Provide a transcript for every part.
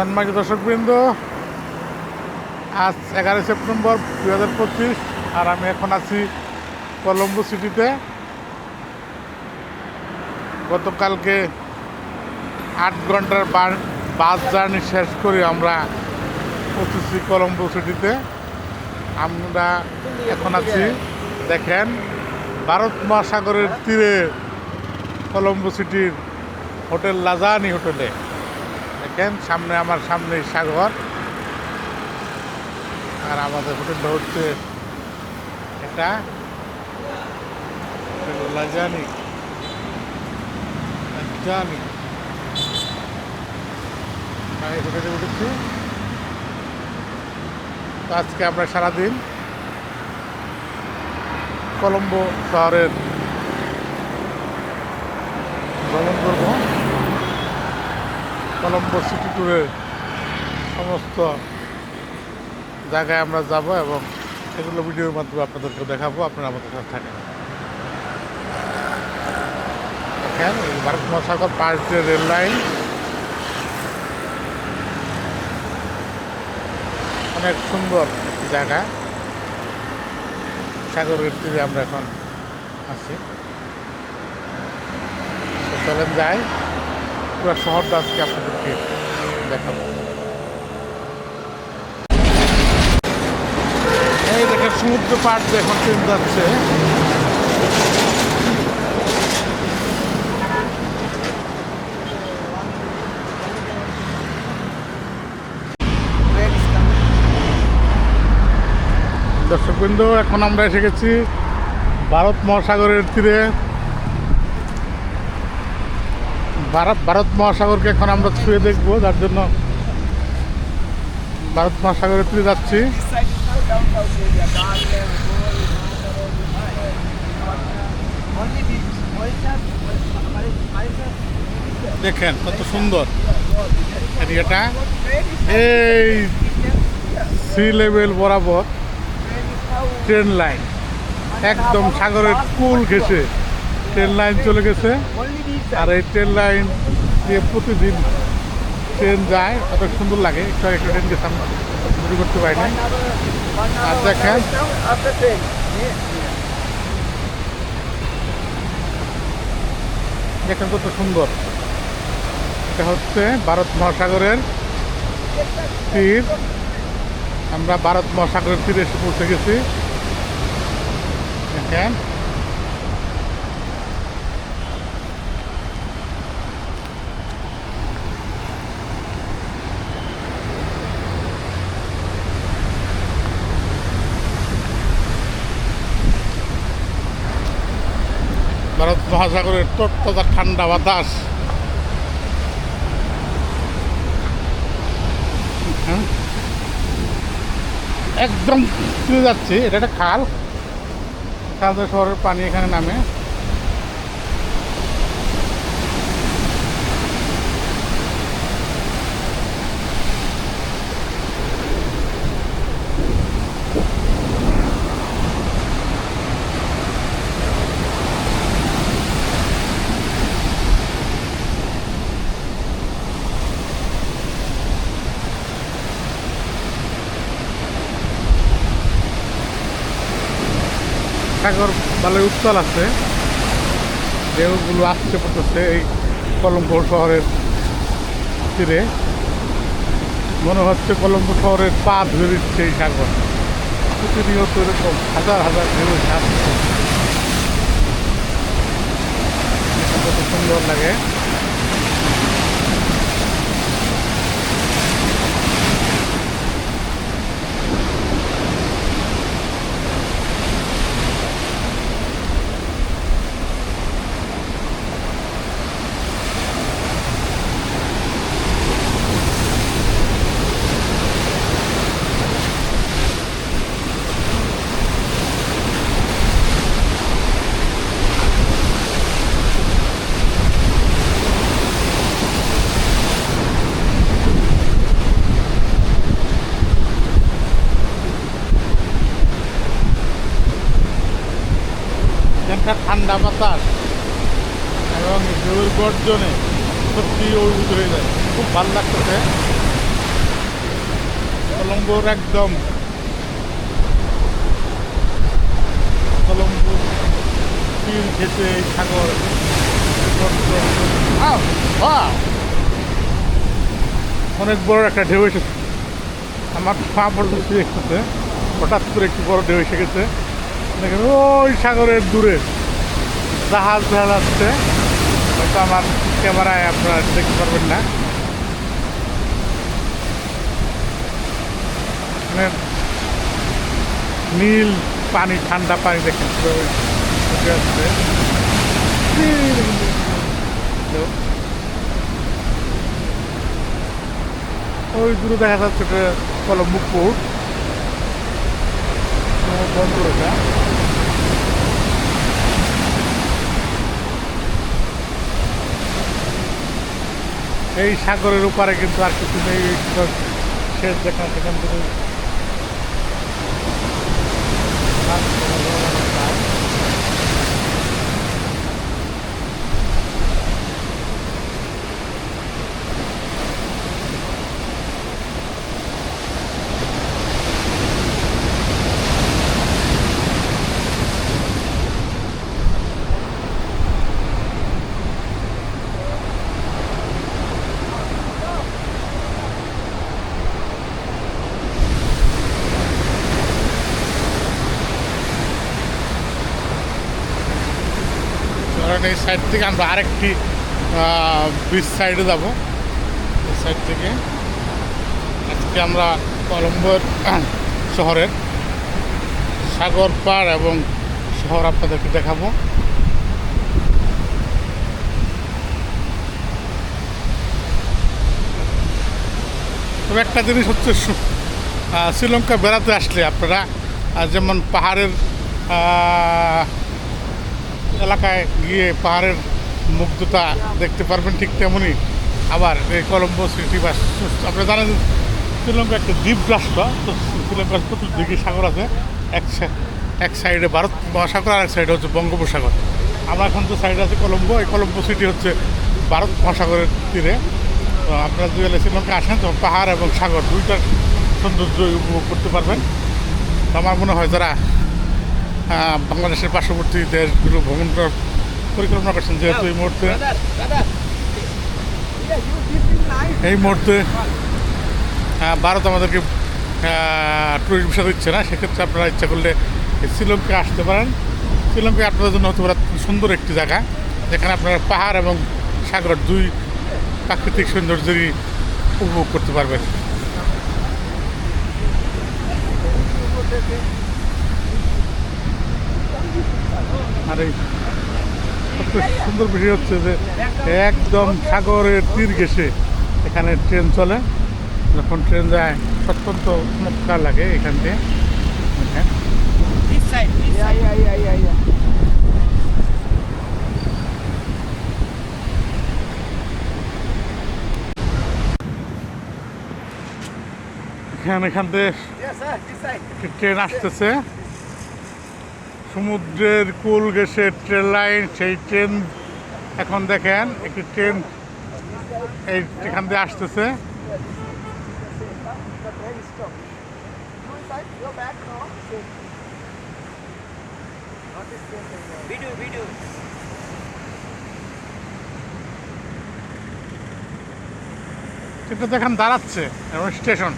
সম্মানিত দর্শকবৃন্দ, আজ 11 সেপ্টেম্বর 2025 আর আমি এখন আছি কলম্বো সিটিতে। গতকালকে 8 ঘন্টার বাস জার্নি শেষ করে আমরা পৌঁছেছি কলম্বো সিটিতে। আমরা এখন আছি, দেখেন, ভারত মহাসাগরের তীরে কলম্বো সিটির হোটেল লাজানি হোটেলে। দেখেন সামনে, আমার সামনে সাগর, আর আমাদের হোটেলটা হচ্ছে এটা লাজানি লাজানি। আমি হোটেলে উঠেছি। তো আজকে আমরা সারাদিন কলম্বো শহরের ভ্রমণ করব। কলম্বো সিটি ট্যুরের সমস্ত জায়গায় আমরা যাব এবং সেগুলো ভিডিওর মাধ্যমে আপনাদেরকে দেখাবো। আপনারা আমাদের সাথে থাকেন। দেখেন এই ভারত মহাসাগর পাশ দিয়ে রেল লাইন, অনেক সুন্দর একটি জায়গা। সাগরের তীরে আমরা এখন আছি। চলেন যাই, পুরো শহরটা আজকে আপনাদেরকে দেখাবো। এই দেখেন সমুদ্র পাড় দিয়ে এখন ট্রেন যাচ্ছে। দর্শকবৃন্দ, এখন আমরা এসে গেছি ভারত মহাসাগরের তীরে। ভারত মহাসাগরকে এখন আমরা ছুঁয়ে দেখবো, যার জন্য ভারত মহাসাগরের তীরে যাচ্ছি। দেখেন কত সুন্দর এরিয়াটা। এই সি লেভেল বরাবর ট্রেন লাইন, একদম সাগরের কুল ঘেঁষে ট্রেন লাইন চলে গেছে। আর এই ট্রেন লাইন দিয়ে প্রতিদিন ট্রেন যায়, কত সুন্দর লাগে। একটু একটা ট্রেন গেছে, আমরা শুরু করতে পারি না। আর দেখেন দেখেন কত সুন্দর। এটা হচ্ছে ভারত মহাসাগরের তীর। আমরা ভারত মহাসাগরের তীরে এসে পৌঁছে গেছি। দেখেন ভারত মহাসাগরের তত্ত্বতা ঠান্ডা বাতাস। একদম চলে যাচ্ছে। এটা একটা খাল, খালদা শহরের পানি এখানে নামে। সাগর ভালোই উত্তাল আছে, ঢেউগুলো আসছে পড়তেছে এই কলম্বো শহরের তীরে। মনে হচ্ছে কলম্বো শহরের পা ধরে দিচ্ছে এই সাগর। প্রতিনিয়ত এরকম হাজার হাজার ঢেউ আসছে, কত সুন্দর লাগে। এখানকার ঠান্ডা বাতাস এবং ঢেউয়ের গর্জনে সত্যি অভিভূত হয়ে যায়। খুব ভালো লাগতেছে। কলম্বোর একদম কলম্বো তীর ঘেঁষে এই সাগর অনেক বড় একটা ঢেউ এসেছে, আমার পা পর্যন্ত এসেছে। হঠাৎ করে একটু বড় ঢেউ এসে গেছে। দেখেন ওই সাগরের দূরে জাহাজ দেখা যাচ্ছে, হয়তো আমার ক্যামেরায় আপনারা দেখতে পারবেন না। মানে নীল পানি, ঠান্ডা পানি দেখেন উঠে আসছে। ওই দূরে দেখা যাচ্ছে এটা কলম্বো পোর্ট, বন্দর এটা। এই সাগরের উপরে কিন্তু আর কিছু নেই, শেষ দেখা সেখান থেকে এই সাইড থেকে আমরা আরেকটি বিচ সাইডে যাব। এই সাইড থেকে আজকে আমরা কলম্বোর শহরের সাগর পাড় এবং শহর আপনাদেরকে দেখাবো। তবে একটা জিনিস হচ্ছে, শ্রীলঙ্কা বেড়াতে আসলে আপনারা যেমন পাহাড়ের এলাকায় গিয়ে পাহাড়ের মুগ্ধতা দেখতে পারবেন, ঠিক তেমনই আবার এই কলম্বো সিটি বা আপনারা জানেন শ্রীলঙ্কা একটা দ্বীপ রাষ্ট্র। তো শ্রীলঙ্কার চতুর্দিকে সাগর আছে, এক সাইডে ভারত মহাসাগর আর এক সাইডে হচ্ছে বঙ্গোপসাগর। আমরা এখন যে সাইডে আছে কলম্বো, এই কলম্বো সিটি হচ্ছে ভারত মহাসাগরের তীরে। তো আপনারা যদি শ্রীলঙ্কা আসেন তো পাহাড় এবং সাগর দুইটার সৌন্দর্য উপভোগ করতে পারবেন। তো আমার মনে হয় যারা বাংলাদেশের পার্শ্ববর্তী দেশগুলো ভ্রমণ করার পরিকল্পনা করছেন, যেহেতু এই মুহূর্তে ভারত আমাদেরকে টুরিস্ট ভিসা দিচ্ছে না, সেক্ষেত্রে আপনারা ইচ্ছা করলে শ্রীলঙ্কা আসতে পারেন। শ্রীলঙ্কায় আপনাদের জন্য হতে পারে সুন্দর একটি জায়গা, যেখানে আপনারা পাহাড় এবং সাগর দুই প্রাকৃতিক সৌন্দর্যই উপভোগ করতে পারবেন। আর এই সবচেয়ে সুন্দর বিষয় হচ্ছে যে একদম সাগরের তীর ঘেঁষে এখানে ট্রেন চলে। যখন ট্রেন যায় অত্যন্ত চমৎকার লাগে এখান থেকে। এখান থেকে ট্রেন আসতেছে সমুদ্রের কুল ঘেঁষে ট্রেন লাইন, সেই ট্রেন এখন দেখেন একটি ট্রেন এখান দিয়ে আসতেছে। ট্রেনটা দেখেন দাঁড়াচ্ছে এবং স্টেশন।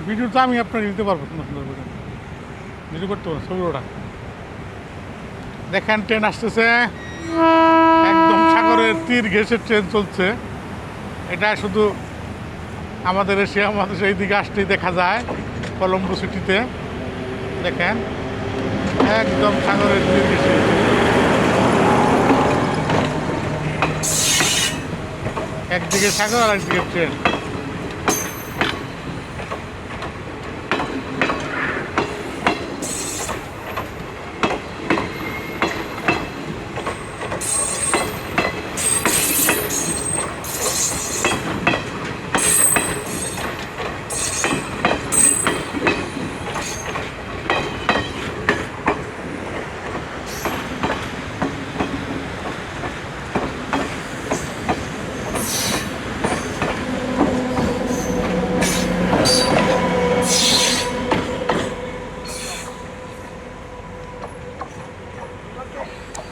ভিডিওটা আমি আপনাকে দিতে পারবো, সুন্দর সুন্দর করে ভিডিও করতে পারবো, ছবি ওটা দেখেন। ট্রেন আসতেছে, একদম সাগরের তীর ঘেঁষে ট্রেন চলছে। এটা শুধু আমাদের এশিয়া মহাদেশে এই দিকে আসতেই দেখা যায় কলম্বো সিটিতে। দেখেন একদম সাগরের তীর ঘেঁষে একদিকে সাগর আর একদিকে ট্রেন।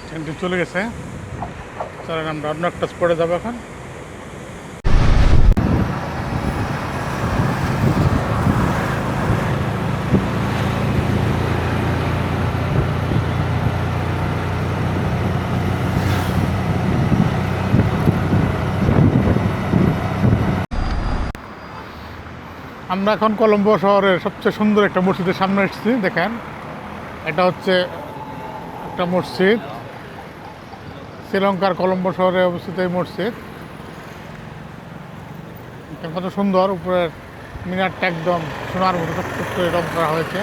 ট্রেনটি চলে গেছে। চলেন আমরা অন্য একটা স্পটে যাবো এখন। আমরা এখন কলম্বো শহরের সবচেয়ে সুন্দর একটা মসজিদের সামনে এসেছি। দেখেন, এটা হচ্ছে একটা মসজিদ, শ্রীলঙ্কার কলম্বো শহরে অবস্থিত এই মসজিদ। কত সুন্দর, উপরের মিনারটা একদম সোনার মতো টুকটুক করে রং করা হয়েছে।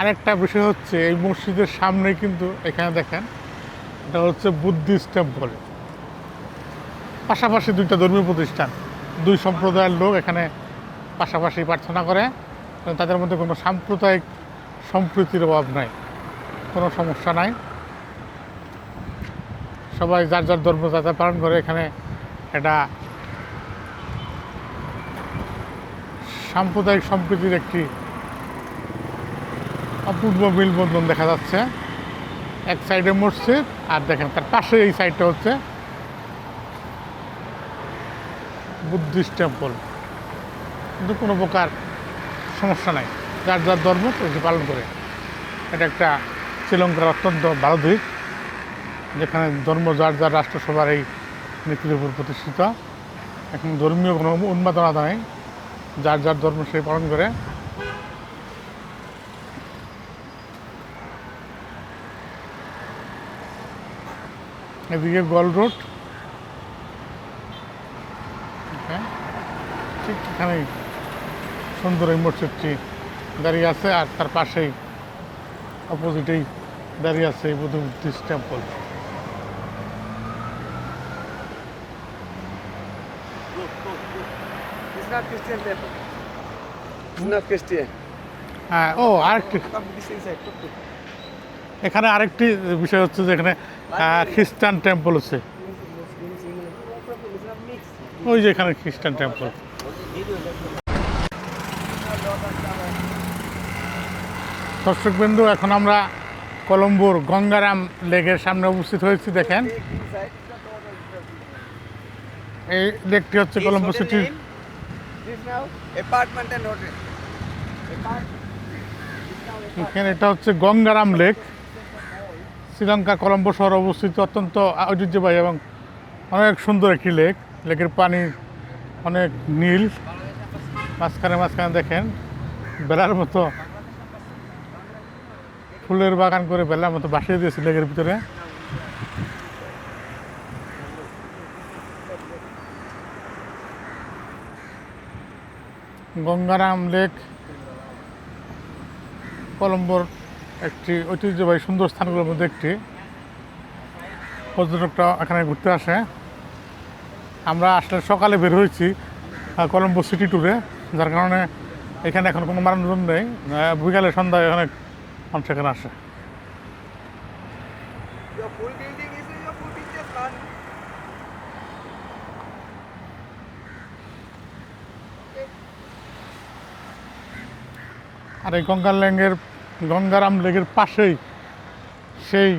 আরেকটা বিষয় হচ্ছে এই মসজিদের সামনেই কিন্তু এখানে দেখেন, এটা হচ্ছে বুদ্ধিস্ট টেম্পল। পাশাপাশি দুইটা ধর্মীয় প্রতিষ্ঠান, দুই সম্প্রদায়ের লোক এখানে পাশাপাশি প্রার্থনা করে। তাদের মধ্যে কোনো সাম্প্রদায়িক সম্প্রীতির অভাব নাই, কোনো সমস্যা নাই। সবাই যার যার ধর্ম যাতে পালন করে। এখানে এটা সাম্প্রদায়িক সম্প্রীতির একটি অপূর্ব মিলবন্ধন দেখা যাচ্ছে। এক সাইডে মসজিদ, আর দেখেন তার পাশে এই সাইডটা হচ্ছে বুদ্ধিস্ট টেম্পল। কিন্তু কোনো প্রকার সমস্যা নাই, যার যার ধর্ম সেটি পালন করে। এটা একটা শ্রীলঙ্কার অত্যন্ত ভালো দিক, যেখানে ধর্ম যার যার রাষ্ট্রসভার এই নীতির উপর প্রতিষ্ঠিত। এখন ধর্মীয় কোনো উন্মাদনা নেই, যার যার ধর্ম সে পালন করে। এদিকে গোল রোড, ঠিক এখানে সুন্দর এই মসজিদটি দাঁড়িয়ে আছে, আর তার পাশেই অপোজিটেই দাঁড়িয়ে আছে এই বুদ্ধিস্ট টেম্পল। হ্যাঁ, ও আরেকটি এখানে আরেকটি বিষয় হচ্ছে যে এখানে খ্রিস্টান টেম্পল আছে। ওই যে এখানে খ্রিস্টান টেম্পল। দর্শকবৃন্দ, এখন আমরা কলম্বোর গঙ্গারাম লেকের সামনে উপস্থিত হয়েছি। দেখেন, এই লেকটি হচ্ছে কলম্বো সিটির এখানে। এটা হচ্ছে গঙ্গারাম লেক, শ্রীলঙ্কা কলম্বো শহরে অবস্থিত অত্যন্ত ঐতিহ্যবাহী এবং অনেক সুন্দর একটি লেক। লেকের পানি অনেক নীল, মাঝখানে দেখেন বেলার মতো ফুলের বাগান করে বেলার মতো বাসিয়ে দিয়েছে লেকের ভিতরে। গঙ্গারাম লেক কলম্বোর একটি ঐতিহ্যবাহী সুন্দর স্থানগুলোর মধ্যে একটি। পর্যটকরা এখানে ঘুরতে আসে। আমরা আসলে সকালে বের হয়েছি কলম্বো সিটি ট্যুরে, যার কারণে এখানে এখন কোনো মানুষজন নেই। বিকালে সন্ধ্যায় অনেক মানুষ এখানে আসে। আর এই গঙ্গারাম লেকের পাশেই সেই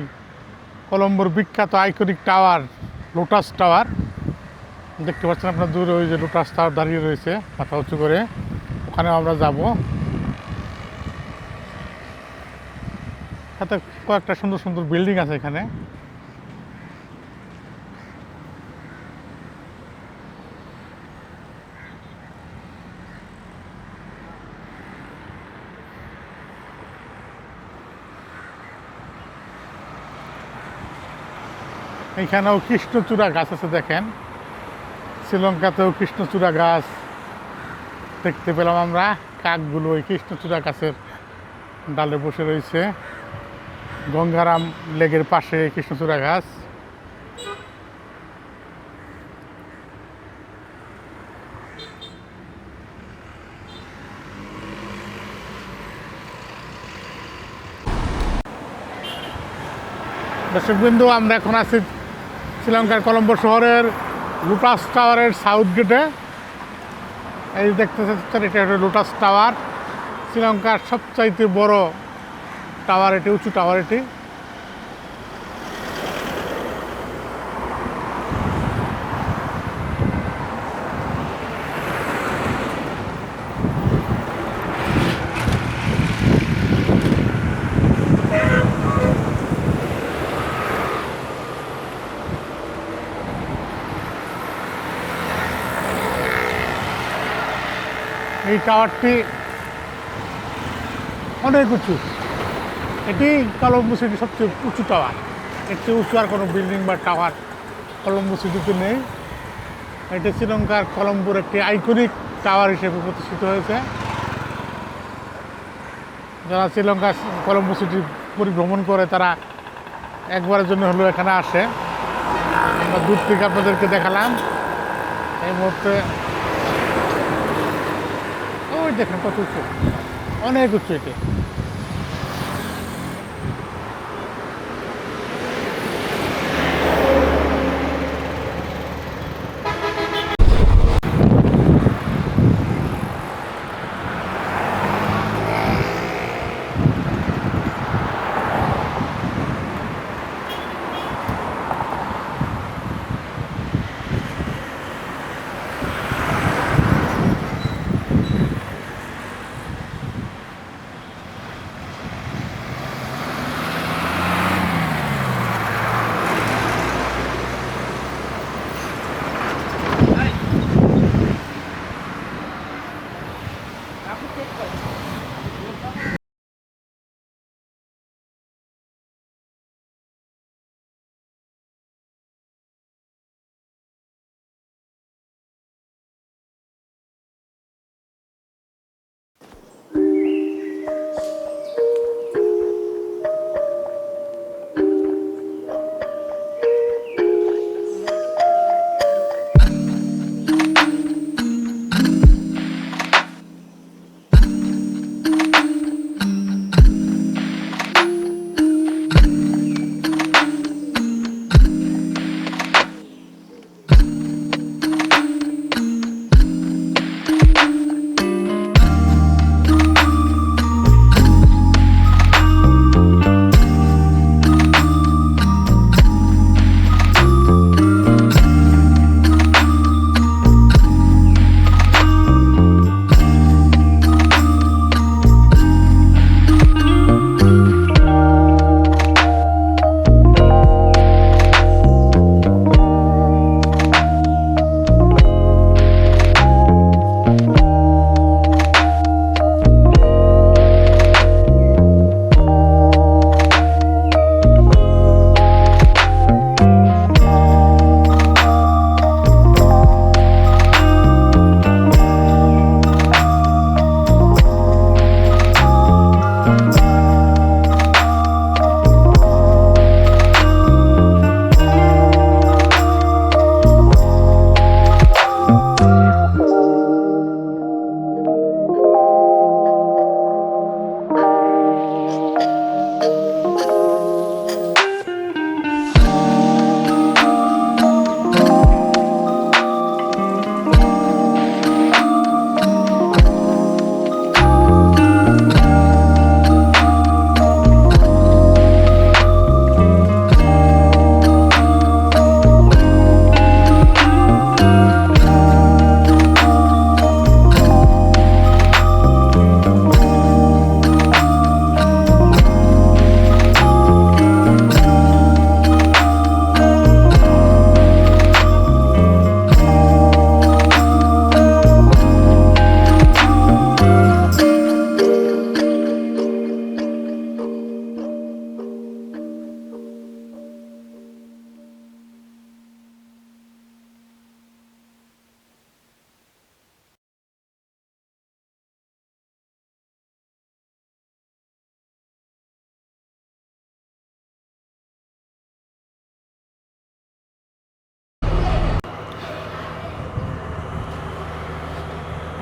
কলম্বোর বিখ্যাত আইকনিক টাওয়ার, লোটাস টাওয়ার দেখতে পাচ্ছেন আপনার দূরে। ওই যে লোটাস টাওয়ার দাঁড়িয়ে রয়েছে মাথা উঁচু করে, ওখানেও আমরা যাব। সাথে কয়েকটা সুন্দর সুন্দর বিল্ডিং আছে এখানে। এখানেও কৃষ্ণচূড়া গাছ আছে দেখেন, শ্রীলঙ্কাতেও কৃষ্ণচূড়া গাছ দেখতে পেলাম আমরা। কাকগুলো ওই কৃষ্ণচূড়া গাছের ডালে বসে রয়েছে। গঙ্গারাম লেকের পাশে কৃষ্ণচূড়া গাছ। দর্শকবৃন্দু, আমরা এখন আছি শ্রীলঙ্কার কলম্বো শহরের লোটাস টাওয়ারের সাউথ গেটে। এই দেখতে পাচ্ছেন, এটা হলো লোটাস টাওয়ার, শ্রীলঙ্কার সবচাইতে বড় টাওয়ার এটি, উঁচু টাওয়ার এটি। এই টাওয়ারটি অনেক উঁচু। এটি কলম্বো সিটির সবচেয়ে উঁচু টাওয়ার। এর চেয়ে উঁচু আর কোনো বিল্ডিং বা টাওয়ার কলম্বো সিটিতে নেই। এটি শ্রীলঙ্কার কলম্বোর একটি আইকনিক টাওয়ার হিসেবে প্রতিষ্ঠিত হয়েছে। যারা শ্রীলঙ্কা কলম্বো সিটি পরিভ্রমণ করে তারা একবারের জন্য হলেও এখানে আসে। আমরা দূর থেকে আপনাদেরকে দেখালাম। এই মুহূর্তে ওই দেখেন কত উঁচু, অনেক উঁচু এটি।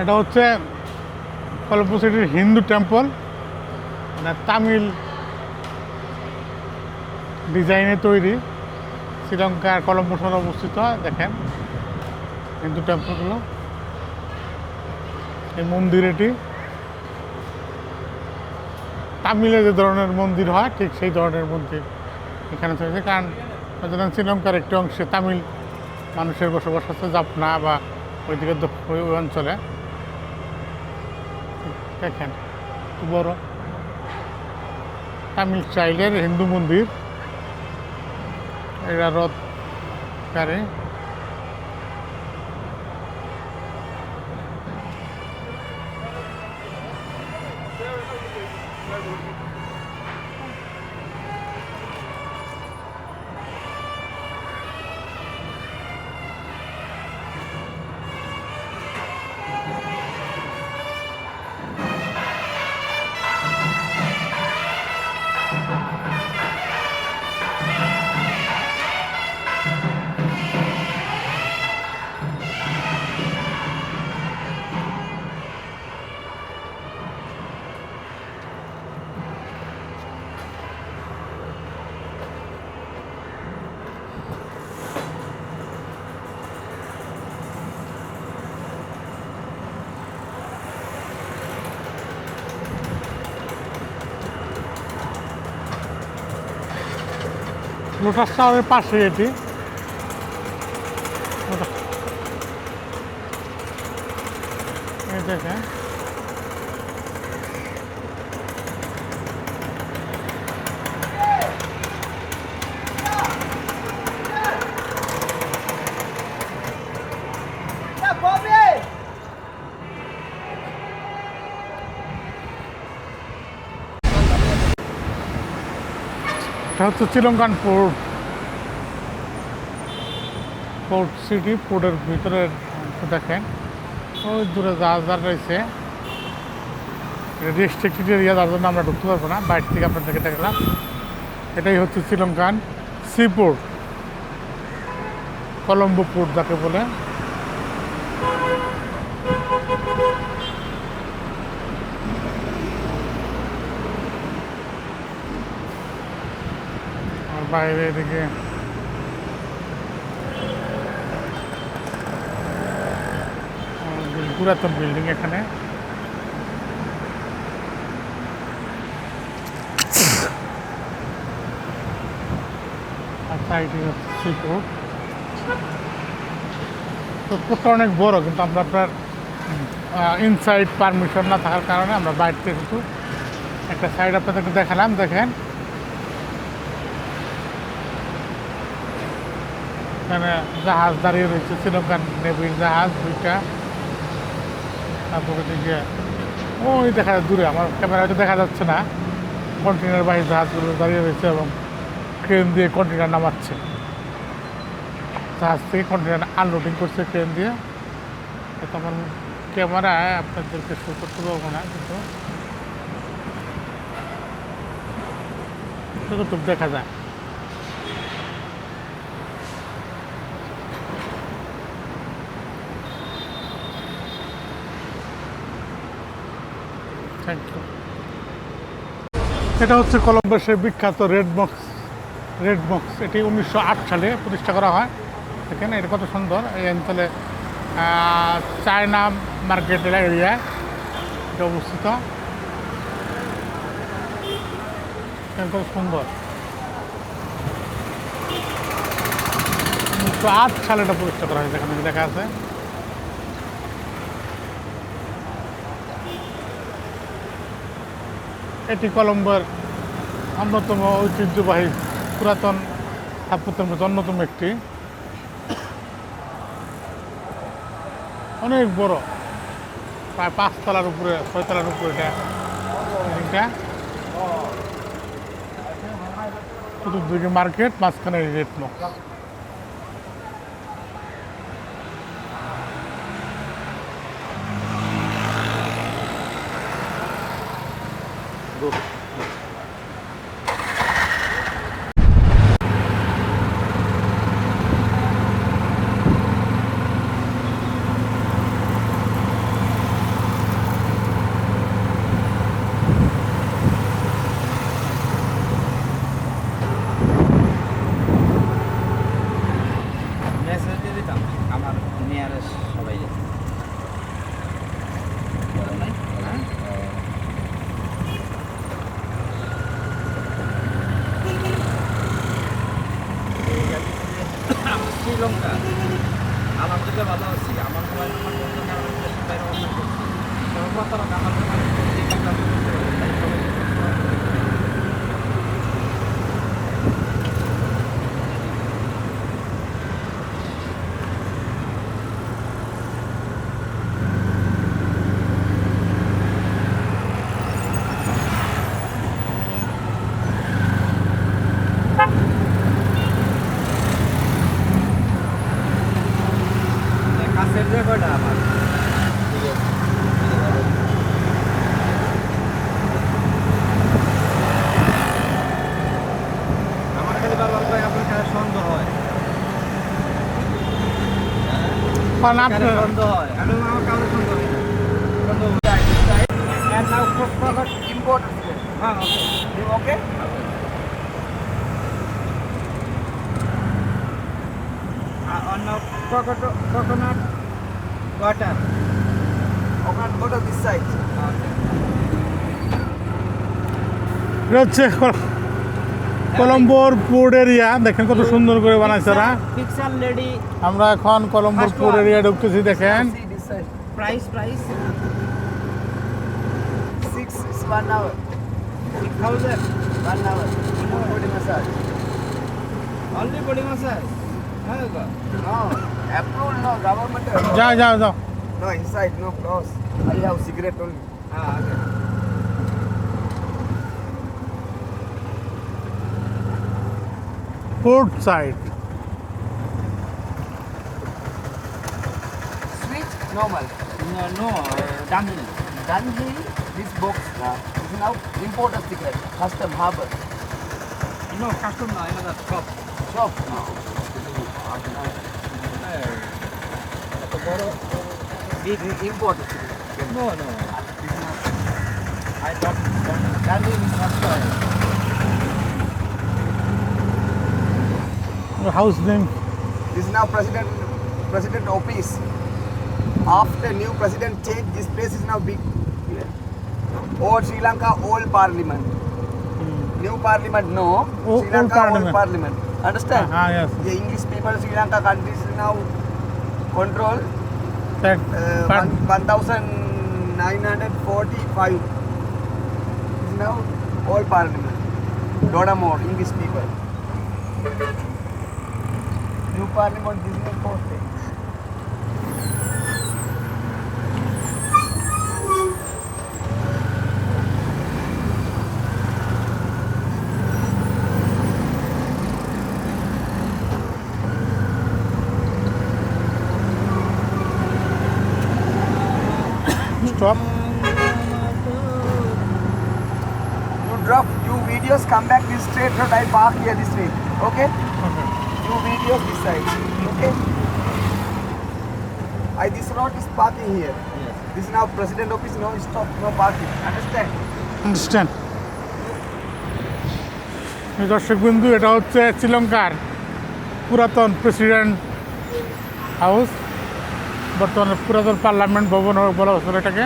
এটা হচ্ছে কলম্বো সিটির হিন্দু টেম্পল, মানে তামিল ডিজাইনে তৈরি। শ্রীলঙ্কার কলম্বো শহরে অবস্থিত। দেখেন হিন্দু টেম্পলগুলো, এই মন্দির এটি তামিলে যে ধরনের মন্দির হয় ঠিক সেই ধরনের মন্দির এখানে চলেছে। কারণ শ্রীলঙ্কার একটি অংশে তামিল মানুষের বসবাস আছে, জাফনা বা ওইদিকে ওই অঞ্চলে। দেখেন খুব বড় তামিল স্টাইলের হিন্দু মন্দির। এরা রথ গাড়ি। লোটাস টাওয়ারের পাশে এটি। দেখেন এটা হচ্ছে শ্রীলঙ্কান পোর্ট সিটি। পোর্টের ভিতরের দেখেন ওই দূরে জাহাজ রয়েছে। রেস্ট্রিক্টেড এরিয়া, যার জন্য আমরা ঢুকতে পারবো না, বাইরে থেকে আপনাদেরকে দেখলাম। এটাই হচ্ছে Sri Lankan sea port, Colombo port যাকে বলে। আর বাইরে এদিকে পুরাতন বিল্ডিং এখানে। আর সাইডে হচ্ছে সি পোর্ট। তো পোর্টটা অনেক বড়, কিন্তু আমরা আপনার ইনসাইড পারমিশন না থাকার কারণে আমরা বাইরে থেকে কিন্তু একটা সাইড আপনাদেরকে দেখালাম। দেখেন এখানে জাহাজ দাঁড়িয়ে রয়েছে, শ্রীলঙ্কান নেভির জাহাজ দুইটা। তারপরে দিকে ওই দেখা যায় দূরে, আমার ক্যামেরা হয়তো দেখা যাচ্ছে না, কন্টেনার বাহী জাহাজগুলো দাঁড়িয়ে রয়েছে এবং ক্রেন দিয়ে কন্টেনার নামাচ্ছে। জাহাজ থেকে কন্টেনার আনলোডিং করছে ক্রেন দিয়ে। তো আমার ক্যামেরায় আপনাদেরকে শো করতে পারবো না, কিন্তু যতটুকু দেখা যায়। Thank you. এটা হচ্ছে কলম্বোর সেই বিখ্যাত রেড বক্স। এটি 1908 সালে প্রতিষ্ঠা করা হয়। দেখেন এটা কত সুন্দর। এই অঞ্চলে চায়না মার্কেট এরিয়ায় এটা অবস্থিত। কত সুন্দর। 1908 সালে এটা প্রতিষ্ঠা করা হয়েছে, এখানে দেখা আছে। এটি কলম্বোর অন্যতম ঐতিহ্যবাহী পুরাতন স্থাপত্যের মধ্যে অন্যতম একটি। অনেক বড়, প্রায় 5 তলার উপরে 6 তলার উপরে এটা বিল্ডিংটা। চতুর্দিকে মার্কেট, মাঝখানে রেড বক্স। পানাপ বন্ধ হয় আর আমার কাছে বন্ধ হয় বন্ধ হয় and now forgot import হ্যাঁ ওকে on now coconut water this side এটা হচ্ছে কলম্বোর পোর্ট এরিয়া। দেখেন কত সুন্দর করে বানাইছে ওরা। পিক্সেল লেডি আমরা এখন কলম্বোর পোর্ট এরিয়া ঢুকতেছি। দেখেন price 6 is 1 hour 6000 1 hour body massage only body massage no approve no government যাও যাও যাও। no inside no close I have cigarette only okay port side switch normal no Danhi this box is now importer ticket custom harbor no custom no another shop no big importer ticket no I don't Danhi is custom house name this is now president office after new president change this place is now big old Sri Lanka old parliament new parliament no Sri Lanka old parliament understand yes the English people Sri Lanka countries now control that 1945 is now old parliament Dodamore English people new parliament this is post stop you drop two videos come back this straight road I park here this way okay two videos this side okay this road is parking here this is now president office no stop no parking understand understand. দর্শক বিন্দু এটা হচ্ছে শ্রীলঙ্কার পুরাতন president house, বর্তমানে পুরাতন parliament ভবন বলা হচ্ছিল এটাকে।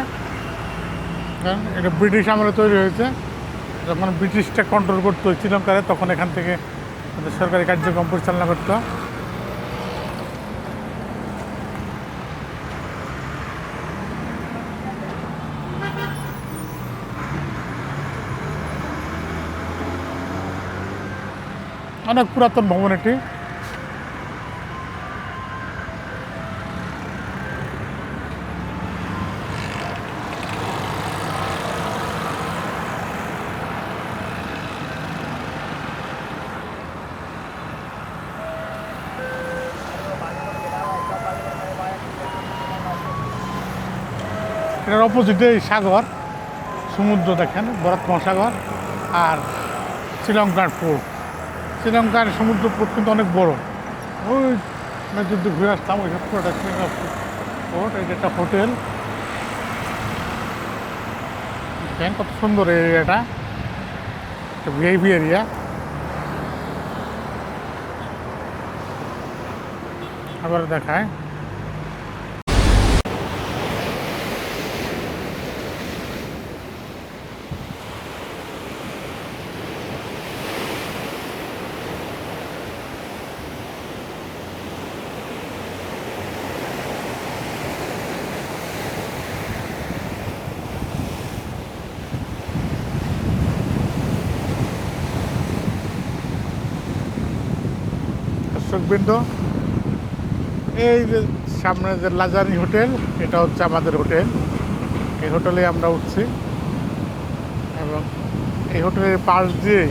এটা ব্রিটিশ আমলে তৈরি হয়েছে। যখন ব্রিটিশটা কন্ট্রোল করতো শ্রীলঙ্কারে তখন এখান থেকে সরকারি কার্যক্রম পরিচালনা করতো। অনেক পুরাতন ভবন এটি। এটার অপোজিটে সাগর, সমুদ্র দেখেন, ভারত মহাসাগর আর শ্রীলঙ্কার পোর্ট। শ্রীলঙ্কার সমুদ্র পোর্ট কিন্তু অনেক বড়। ওই যদি ঘুরে আসতাম ওই সব পুরোটা শ্রীলঙ্কা পোর্ট। এটা একটা হোটেল, দেখেন কত সুন্দর এরিয়াটা, একটা ভিআইপি এরিয়া। আবার দেখায় দর্শকবৃন্দ, এই যে সামনে যে লাজানি হোটেল, এটা হচ্ছে আমাদের হোটেল। এই হোটেলে আমরা উঠছি এবং এই হোটেলের পাশ দিয়ে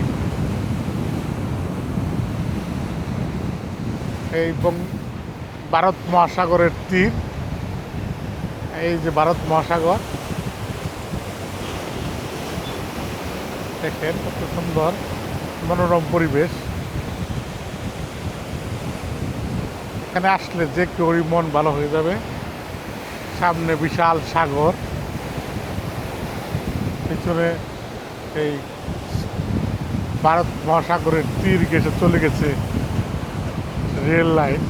এই ভারত মহাসাগরের তীর। এই যে ভারত মহাসাগর, দেখেন কত সুন্দর মনোরম পরিবেশ। এখানে আসলে যে কেউই মন ভালো হয়ে যাবে। সামনে বিশাল সাগর, পিছনে এই ভারত মহাসাগরের তীর ঘেঁষে চলে গেছে rail line,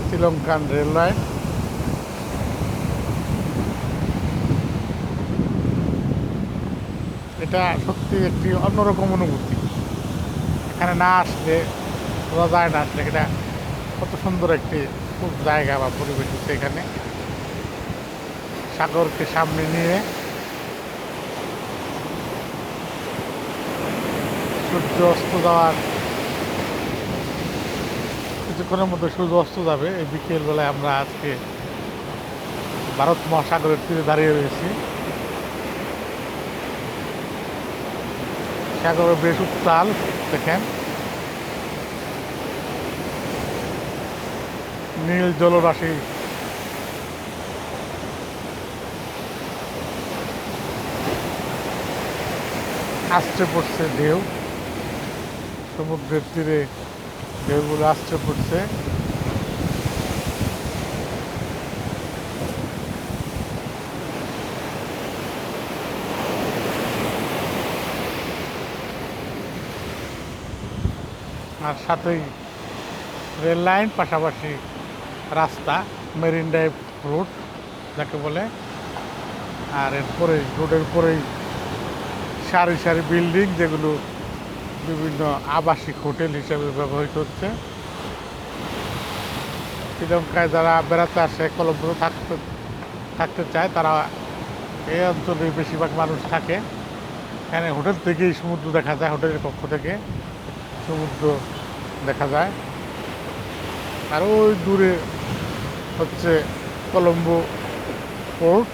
Sri Lankan rail line. এটা সত্যি একটি অন্যরকম অনুভূতি। এখানে না আসলে বোঝা যায় না আসলে এটা কত সুন্দর একটি খুব জায়গা বা পরিবেশ হচ্ছে এখানে। সাগরকে সামনে নিয়ে সূর্য অস্ত যাওয়ার কিছুক্ষণের মধ্যে সূর্য অস্ত যাবে। এই বিকেলবেলায় আমরা আজকে ভারত মহাসাগরের তীরে দাঁড়িয়ে রয়েছি। সাগরের বেশ উত্তাল, দেখেন নীল জলরাশি। আসছে পড়ছে ঢেউ, সমুদ্রের তীরে ঢেউগুলো আসছে পড়ছে। আর সাথেই রেল লাইন, পাশাপাশি রাস্তা, মেরিন ড্রাইভ রোড যাকে বলে। আর এরপরে রোডের পরেই সারি সারি বিল্ডিং, যেগুলো বিভিন্ন আবাসিক হোটেল হিসেবে ব্যবহৃত হচ্ছে। শ্রীলঙ্কায় যারা বেড়াতে আসে, কলম্বো থাকতে চায়, তারা এই অঞ্চলে বেশিরভাগ মানুষ থাকে। এখানে হোটেল থেকেই সমুদ্র দেখা যায়, হোটেলের পক্ষ থেকে সমুদ্র দেখা যায়। আর ওই দূরে হচ্ছে কলম্বো পোর্ট।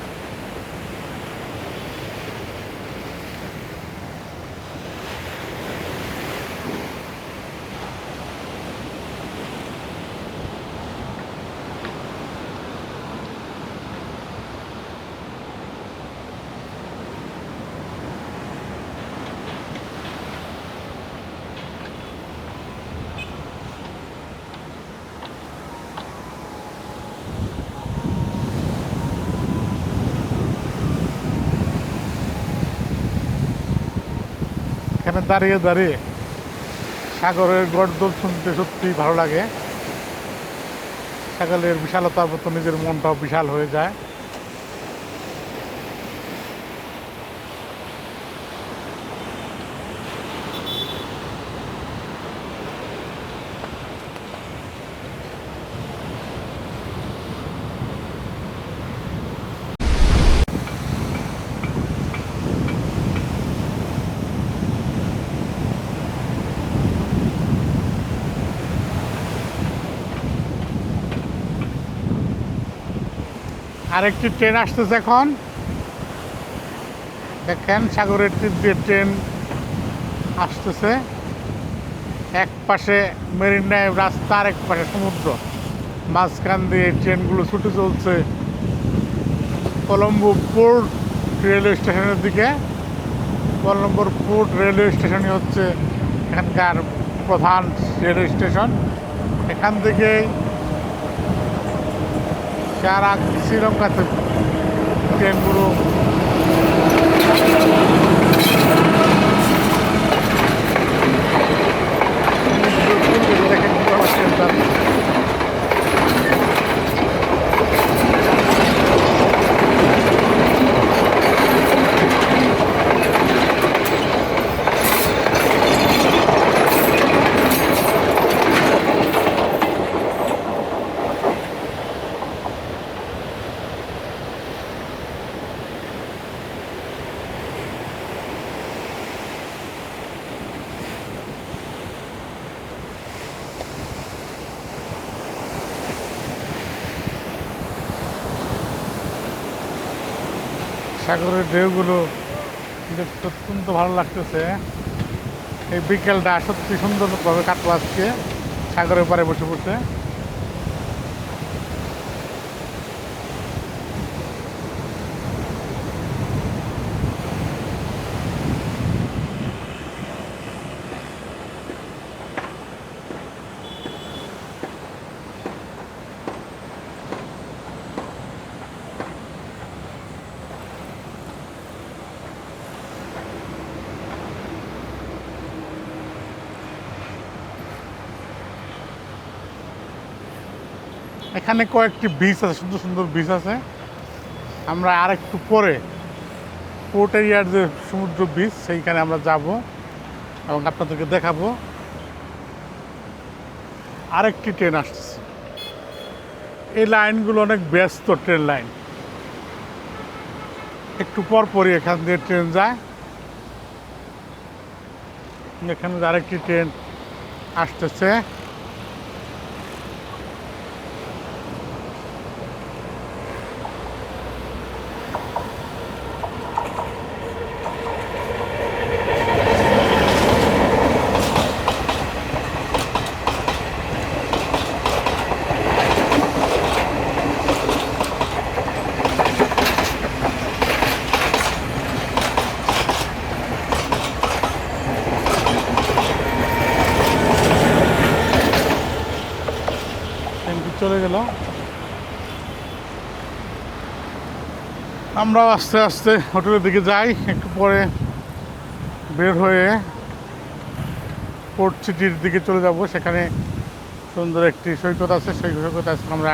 এখানে দাঁড়িয়ে দাঁড়িয়ে সাগরের গর্জন শুনতে সত্যিই ভালো লাগে। সাগরের বিশালতার মতো নিজের মনটাও বিশাল হয়ে যায়। আরেকটি ট্রেন আসতেছে এখন, দেখেন সাগরের তীর দিয়ে ট্রেন আসতেছে। এক পাশে মেরিন ড্রাইভ রাস্তা, আর এক পাশে সমুদ্র, মাঝখান দিয়ে ট্রেনগুলো ছুটে চলছে কলম্বো পোর্ট রেলওয়ে স্টেশনের দিকে। কলম্বোর পোর্ট রেলওয়ে স্টেশনই হচ্ছে এখানকার প্রধান রেলওয়ে স্টেশন। এখান থেকে সারা শ্রীলঙ্কাতে ট্রেনগুলো দেখেন ট্রেন যাচ্ছে। সাগরের ঢেউগুলো দেখতে অত্যন্ত ভালো লাগতেছে। এই বিকেলটা সত্যি সুন্দরভাবে কাটবো আজকে সাগরের পাড়ে বসে বসে। এখানে কয়েকটি বিচ আছে, সুন্দর সুন্দর বিচ আছে। আমরা আরেকটু পরে পোর্ট এরিয়ার যে সমুদ্র বিচ সেইখানে আমরা যাব এবং আপনাদেরকে দেখাবো। আরেকটি ট্রেন আসছে, এই লাইনগুলো অনেক ব্যস্ত ট্রেন লাইন, একটু পর পরই এখান দিয়ে ট্রেন যায়। এখানে আরেকটি ট্রেন আসতেছে। ট্রেনটি চলে গেল। আমরা আস্তে আস্তে হোটেলের দিকে যাই। একটু পরে বের হয়ে পোর্ট সিটির দিকে চলে যাব। সেখানে সুন্দর একটি সৈকত আছে, সেই সৈকত আজকে আমরা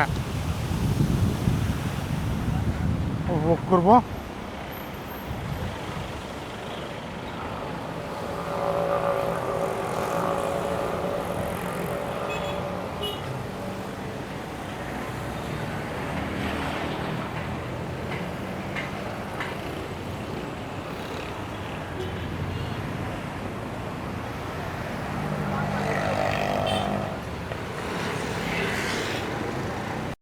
উপভোগ করব।